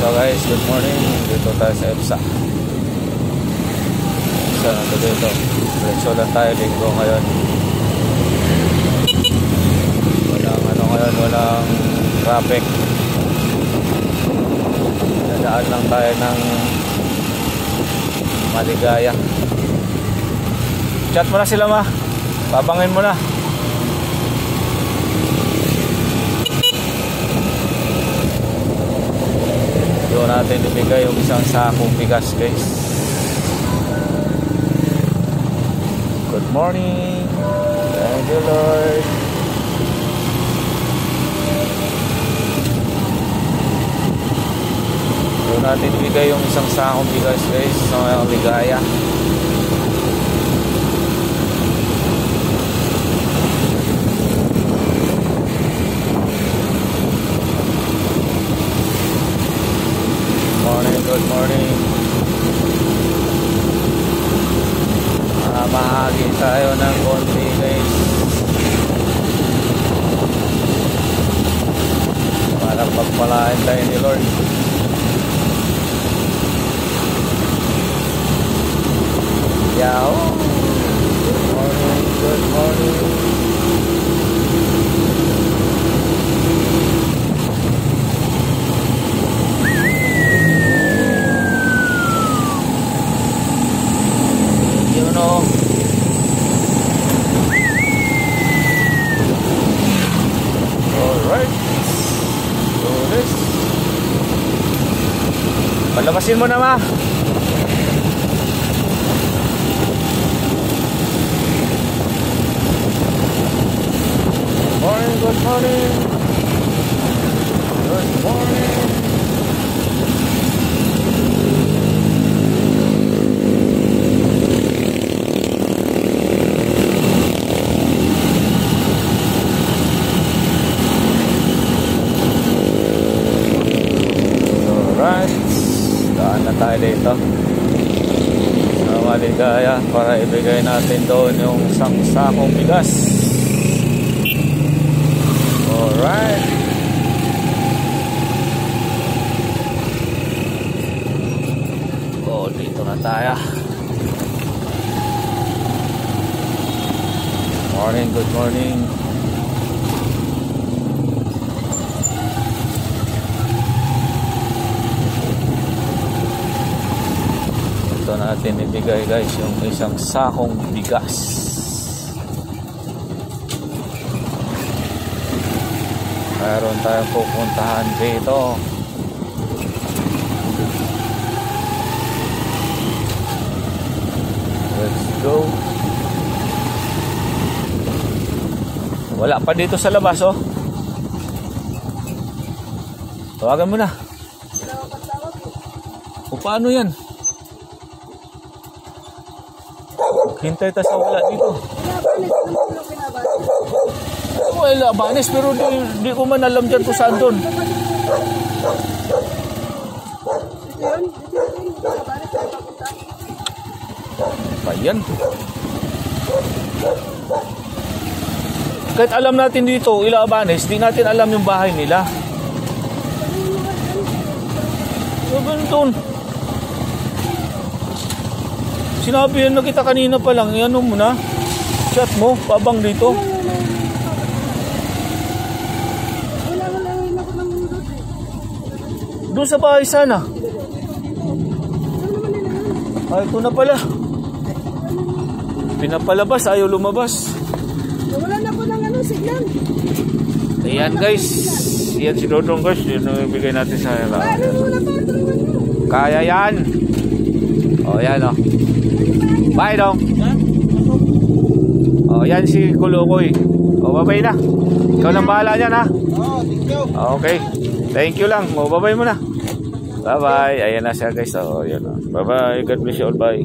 So guys, good morning. Dito tayo sa EDSA. EDSA na ito dito. Diretso lang tayo, linggo ngayon. Walang ngayon, walang traffic. Nadaan lang tayo ng Maligaya. Chat mo na sila, ma. Babangin mo na. Doon natin ibigay yung isang sakong bigas, guys. Good morning. Thank you, Lord. Doon natin ibigay yung isang sakong bigas, guys, sa mga Ligaya. Good morning. Mahagi tayo ng konti, guys, para pagpalain tayo ni Lord. Yao. Good morning. Good morning. Alright, do this. Palabasin mo na, ma. Morning, good morning. Good morning. Daan na tayo dito sa Maligaya para ibigay natin doon yung isang sakong bigas. Alright. Oh, dito na tayo. Morning, good morning. Ito natin ibigay, guys, yung isang sakong bigas. Mayroon tayong pupuntahan dito. Let's go. Wala pa dito sa labas, oh. Tawagan mo na. O paano yan? Hintay tayo sa wala dito. Wala banis, pero di ko man alam dyan kung saan doon. Ayan. Kahit alam natin dito, Ilabanes, di natin alam yung bahay nila. Doon. Sinabihan na kita kanina pa lang, ano mo na, chat mo, pabang dito. Doon sa bahay sana. Ay, ito na pala. Pinapalabas, ayaw lumabas. Wala na po ng signal. Ayan, guys. Ayan si Dodong, guys. Yun ang ibigay natin sa kanila. Kaya yan. O, yan o. Bye, Dong. O, yan si Kulukoy. O, babay na. Ikaw lang bahala dyan, ha? Oo, thank you. Okay. Thank you lang. O, babay mo na. Bye-bye. Ayan na siya, guys. O, yan o. Bye-bye. God bless you all. Bye.